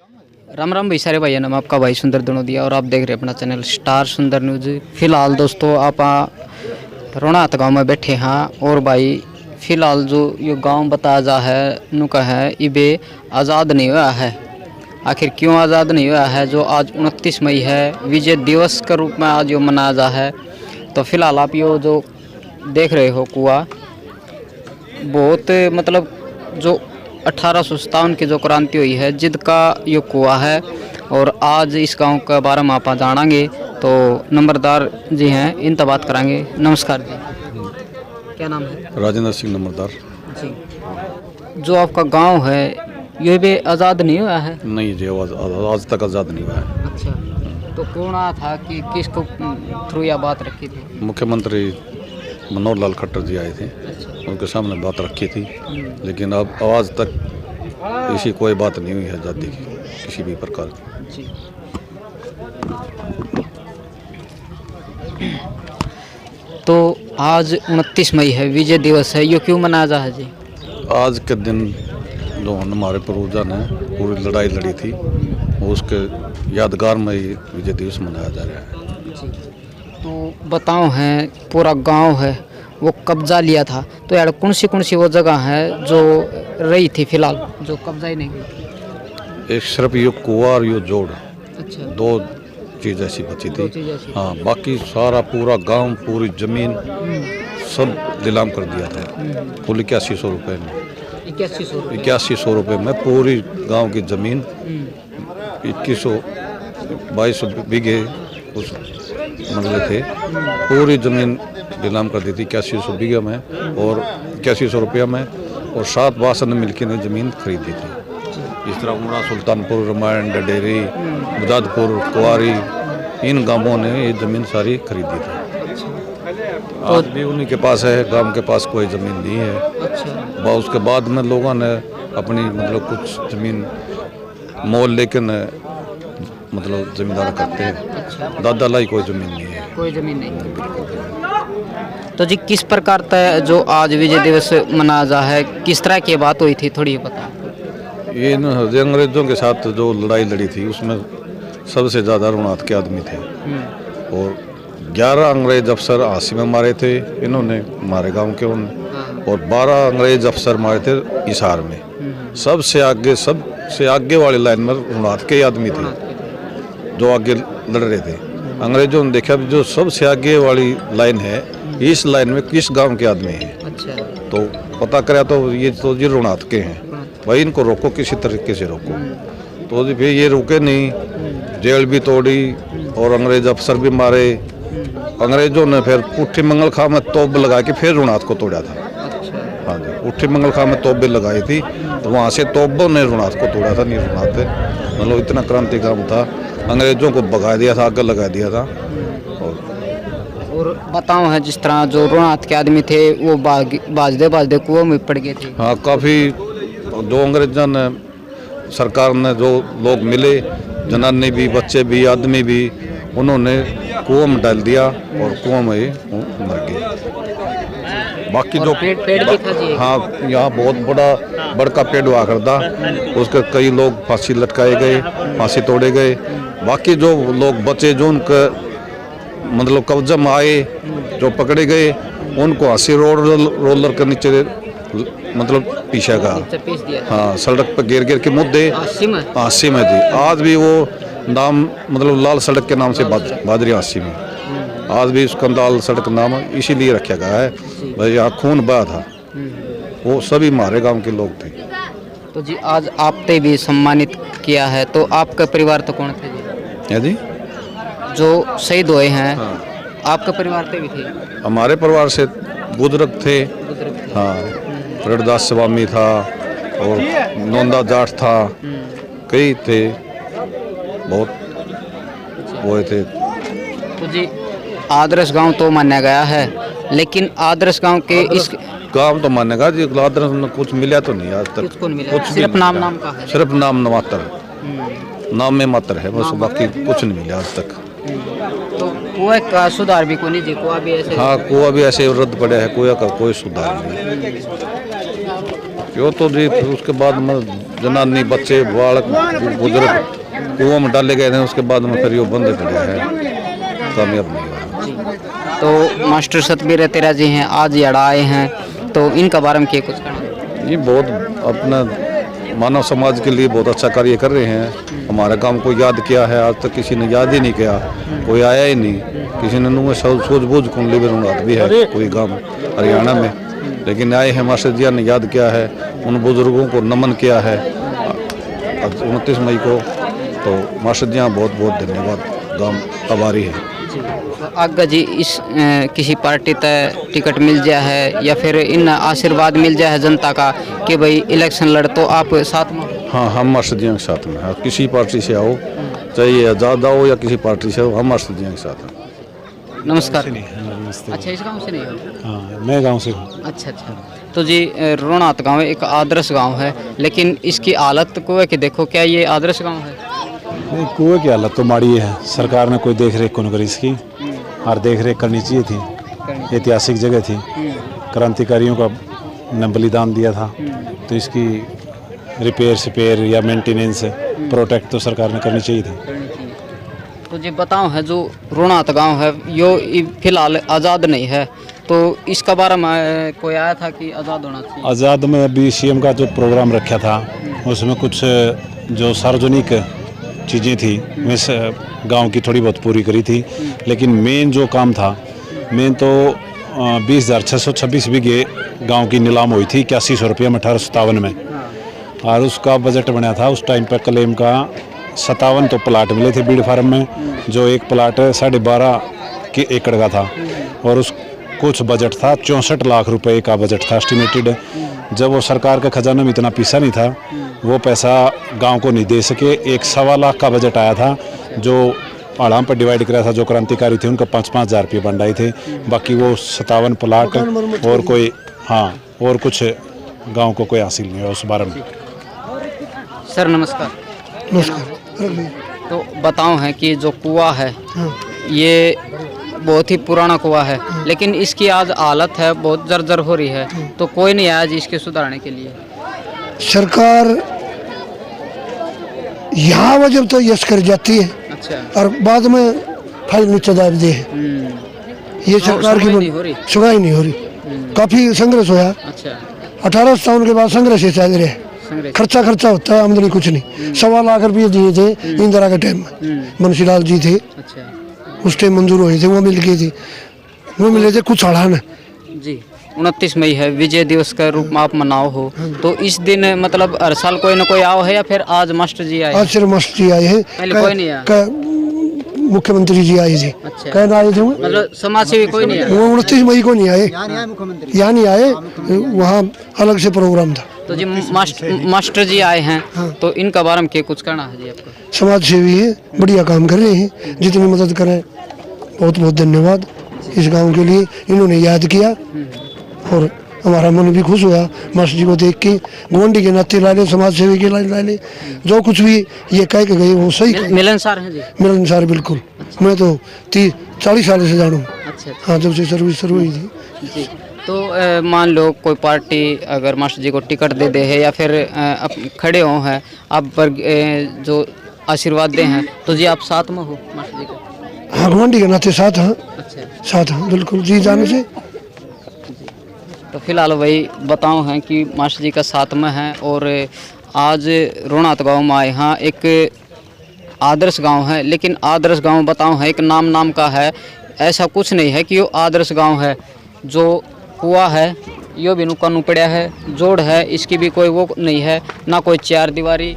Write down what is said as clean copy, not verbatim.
राम राम भाई सारे भाइयों, नाम आपका भाई सुंदर दनोदिया और आप देख रहे हैं अपना चैनल स्टार सुंदर न्यूज। फिलहाल दोस्तों आप रोनात गांव में बैठे हैं और भाई फिलहाल जो ये गांव बताया जा है नुका है इबे आज़ाद नहीं हुआ है। आखिर क्यों आज़ाद नहीं हुआ है? जो आज 29 मई है, विजय दिवस के रूप में आज यो मनाया जा है। तो फिलहाल आप यो जो देख रहे हो कुआं, बहुत मतलब जो 1857 की जो क्रांति हुई है जिद का ये कुआं है। और आज इस गांव के बारे में आप जानेंगे तो नंबरदार जी हैं, इनसे बात कराएंगे। नमस्कार जी, क्या नाम है? राजेंद्र सिंह नंबरदार जी। जो आपका गांव है ये भी आज़ाद नहीं हुआ है? नहीं जी, आज तक आज़ाद नहीं हुआ है। अच्छा, तो कौन था कि किसको थ्रू यह बात रखी थी? मुख्यमंत्री मनोहर लाल खट्टर जी आए थे, अच्छा। उनके सामने बात रखी थी, लेकिन अब आज तक ऐसी कोई बात नहीं हुई है आज़ादी की किसी भी प्रकार की। जी। तो आज 29 मई है, विजय दिवस है, ये क्यों मनाया जा है जी? आज के दिन जो हमारे पूर्वजों ने पूरी लड़ाई लड़ी थी, उसके यादगार में ये विजय दिवस मनाया जा रहा है। जी। तो बताओ है पूरा गांव है वो कब्जा लिया था, तो यार कौन सी वो जगह है जो रही थी फिलहाल जो कब्जा ही नहीं हुई? एक सिर्फ ये कुआं और ये जोड़, अच्छा, दो चीज़ ऐसी बची दो थी। चीज़ ऐसी। हाँ, बाकी सारा पूरा गांव, पूरी ज़मीन सब नीलाम कर दिया था कुल 8100 रुपये में। 8100 रुपये में पूरी गांव की ज़मीन 2200 बीघे उस मंडले थे, पूरी ज़मीन नीलाम कर दी थी 8100 बीघे में और 8100 रुपये में, और 7 वासन मिलकर ने ज़मीन खरीदी थी। इस तरह उमरा, सुल्तानपुर, रामायण, डडेरी, मुजादपुर, कुआरी, इन गांवों ने ये ज़मीन सारी खरीदी थी। आज भी उन्हीं के पास है, गांव के पास कोई ज़मीन नहीं है। अच्छा। उसके बाद में लोगों ने अपनी मतलब कुछ ज़मीन मोल लेकिन मतलब ज़मींदार करते हैं। अच्छा। दादा लाई कोई ज़मीन नहीं है, कोई ज़मीन नहीं। तो जी किस प्रकार तय जो आज विजय दिवस मनाया जा है, किस तरह की बात हुई थी, थोड़ी बता। ये अंग्रेज़ों के साथ जो लड़ाई लड़ी थी उसमें सबसे ज़्यादा रुणात के आदमी थे, और 11 अंग्रेज़ अफसर हांसी में मारे थे इन्होंने, हमारे गांव के उन्होंने, और 12 अंग्रेज़ अफसर मारे थे हिसार में। सबसे आगे वाली लाइन में रुणात के आदमी थे जो आगे लड़ रहे थे। अंग्रेज़ों ने देखा जो सबसे आगे वाली लाइन है, इस लाइन में किस गांव के आदमी हैं। अच्छा। तो पता करा तो ये रुणात के हैं, भाई इनको रोको, किसी तरीके से रोको। तो फिर ये रुके नहीं, जेल भी तोड़ी और अंग्रेज अफसर भी मारे। अंग्रेजों ने फिर पुट्ठी मंगल खा में तोप लगा के फिर रुणात को तोड़ा था। हाँ जी, पुट्ठी मंगल खा में तोप भी लगाई थी, तो वहाँ से तोपों ने रुणात को तोड़ा था। नहीं रुणात मतलब इतना क्रांति काम था, अंग्रेजों को भगा दिया था, आगे लगा दिया था। और बताओ है जिस तरह जो रुणात के आदमी थे वो बाजदे कुआं में पड़ गए थे। हाँ, काफ़ी जो अंग्रेजों ने सरकार ने जो लोग मिले, जनानी भी, बच्चे भी, आदमी भी, उन्होंने कुआं में डाल दिया और कुआं में ही मर गए। बाकी जो पेड़ भी था जी। हाँ, यहाँ बहुत बड़का पेड़ हुआ करता, उसके कई लोग फांसी लटकाए गए, फांसी तोड़े गए। बाकी जो लोग बचे जो उनके मतलब कब्जा में आए, जो पकड़े गए, उनको फांसी रोलर के नीचे मतलब पीछेगा। हाँ, सड़क पर गिर के मुद्दे हांसी में थी। आज भी वो नाम मतलब लाल सड़क के नाम से बादरी हांसी में आज भी उसका लाल सड़क नाम इसीलिए रखा गया है, भाई यहाँ खून बहा था। वो सभी हमारे गांव के लोग थे। तो जी आज आपने भी सम्मानित किया है, तो आपका परिवार तो कौन थे जी? है जी, जो शहीद हुए हैं। हाँ। आपका परिवार पे भी थे? हमारे परिवार से बुजुर्ग थे। हाँ, रड़दास स्वामी था और नोंदा जाट था, कई थे, बहुत वो थे। तो जी आदर्श गांव तो माना गया है, लेकिन आदर्श गांव के इस गांव तो मानेगा जी, आदर्श में कुछ मिला तो नहीं आज तक। कुछ मिला, सिर्फ नाम का है। सिर्फ नाम मात्र, नाम में मात्र है बस, बाकी कुछ नहीं मिला आज तक। तो कुएं का सुधार भी कोई नहीं जी, कुआं भी ऐसे। हाँ, कुआं भी ऐसे रद्द पड़ा है, कुएं का कोई सुधार नहीं। क्यों तो जी फिर उसके बाद में जनानी बच्चे बालक बुजुर्ग कुआं में डाले गए थे, उसके बाद में फिर ये बंदे पड़े हैं, कामयाब नहीं हुआ। तो मास्टर सतबीर तेरा जी हैं, आज यड़ा आए हैं, तो इनका बारे में क्या कुछ कहना? ये बहुत अपना मानव समाज के लिए बहुत अच्छा कार्य कर रहे हैं। हमारा काम को याद किया है, आज तक किसी ने याद ही नहीं किया, कोई आया ही नहीं, किसी ने नुए सूझबूझ कुंडली में भी है कोई गाँव हरियाणा में, लेकिन आए हैं मास्टर जी ने याद किया है, उन बुजुर्गों को नमन किया है 29 मई को। तो मास्टर जी बहुत बहुत धन्यवाद, गाँव आभारी है। आगे जी इस किसी पार्टी तय टिकट मिल जाए है या फिर इन आशीर्वाद मिल जाए है जनता का कि भाई इलेक्शन लड़ तो आप साथ में? हाँ, हम मास्टर जी के साथ में हैं, किसी पार्टी से आओ, चाहे आज़ाद आओ या किसी पार्टी से आओ, हम मास्टर जी के साथ हैं। नमस्कार। नमस्ते। अच्छा, इस गांव से नहीं हो? हाँ, मैं गांव से हूँ। अच्छा अच्छा। तो जी रोणात गांव एक आदर्श गांव है, लेकिन इसकी हालत को है कि देखो, क्या ये आदर्श गांव है? नहीं, कुएं की हालत तो माड़ी है, सरकार ने कोई देख रेख को करी इसकी, और देख रेख करनी चाहिए थी। ऐतिहासिक जगह थी, क्रांतिकारियों का ने बलिदान दिया था, तो इसकी रिपेयर सिपेयर या मेंटेनेंस प्रोटेक्ट तो सरकार ने करनी चाहिए थी। तो जी बताओ है जो रोणात गांव है यो फिलहाल आज़ाद नहीं है, तो इसका बारे में कोई आया था कि आज़ाद होना चाहिए? आज़ाद में अभी सीएम का जो प्रोग्राम रखा था उसमें कुछ जो सार्वजनिक चीज़ें थी वैसे गांव की थोड़ी बहुत पूरी करी थी, लेकिन मेन जो काम था, मेन तो 20,626 बीघे गांव की नीलाम हुई थी 8100 रुपये में 1857 में, और उसका बजट बना था उस टाइम पर क्लेम का 57 तो प्लाट मिले थे बीड़ फार्म में, जो एक प्लाट 12.5 एकड़ का था, और उस कुछ बजट था 64 लाख रुपए का बजट था एस्टिमेटेड। जब वो सरकार के खजाने में इतना पैसा नहीं था, वो पैसा गांव को नहीं दे सके, 1.25 लाख का बजट आया था जो आड़ाम पर डिवाइड कराया था, जो क्रांतिकारी थे उनको 5-5 हज़ार रुपये बंडाए थे, बाकी वो 57 प्लाट और कोई और कुछ गांव को कोई हासिल नहीं हुआ उस बारे में। सर नमस्कार। नमस्कार। तो बताओ है कि जो कुआं है ये बहुत ही पुराना कुआं है, लेकिन इसकी आज हालत है बहुत जर्जर हो रही है, तो कोई नहीं आया जी इसके सुधारने के लिए? सरकार यहाँ वजह तो यश कर जाती है, अच्छा, और बाद में फाइल नीचे दाब दे है। ये सरकार की सुनाई नहीं हो रही। काफी संघर्ष होया। अच्छा, 1857 के बाद संघर्ष ही चल रहे हैं। खर्चा होता है, आमदनी कुछ नहीं। 1.25 लाख रुपये दिए थे इंदिरा के टाइम में, बंशीलाल जी थे, अच्छा, उस टाइम मंजूर हुए थे, वो मिल गए थे, वो मिले थे कुछ अड़ा न जी। 29 मई है, विजय दिवस का रूप में आप मनाओ हो, तो इस दिन मतलब हर साल कोई ना कोई आओ है या फिर आज मास्टर जी आए? आज सिर्फ मास्टर जी आए हैं, पहले कोई नहीं आया? मुख्यमंत्री जी आए थे। अच्छा, कहना आए थे मतलब समाज सेवी कोई नहीं आया? वो 29 मई को नहीं आए, यहाँ नहीं आए, वहाँ अलग से प्रोग्राम था। तो जी मास्टर जी आए हैं, तो इनका बारे में क्या कुछ करना है जी आपको? समाज सेवी है, बढ़िया काम कर रहे हैं, जितनी मदद करें बहुत बहुत धन्यवाद। इस गांव के लिए इन्होंने याद किया और हमारा मन भी खुश हुआ मास्टर जी को देख के। गोंडी के नाते ला ले, समाज सेवी के ला ले, जो कुछ भी ये कह के गए वो सही मिलनसार हैं जी? मिलनसार बिल्कुल। मैं तो 30-40 साल से जानूँ। अच्छा, हाँ, जब से सर्विस शुरू हुई थी जी। तो मान लो कोई पार्टी अगर मास्टर जी को टिकट दे दे है या फिर खड़े हो हैं आप पर जो आशीर्वाद दे हैं, तो जी आप साथ में हो मास्टर जी का? हाँ, गोंडी के नाते साथ। हाँ, अच्छा, साथ हाँ, बिल्कुल जी, जाने से। तो फिलहाल वही बताओ हैं कि मास्टर जी का साथ में है, और आज रोणात गाँव में आए हैं। एक आदर्श गांव है, लेकिन आदर्श गांव बताओ है एक नाम का है, ऐसा कुछ नहीं है कि वो आदर्श गांव है। जो कुआं है यो भी नुकानू पड़ा है, जोड़ है इसकी भी कोई वो नहीं है, ना कोई चार दीवारी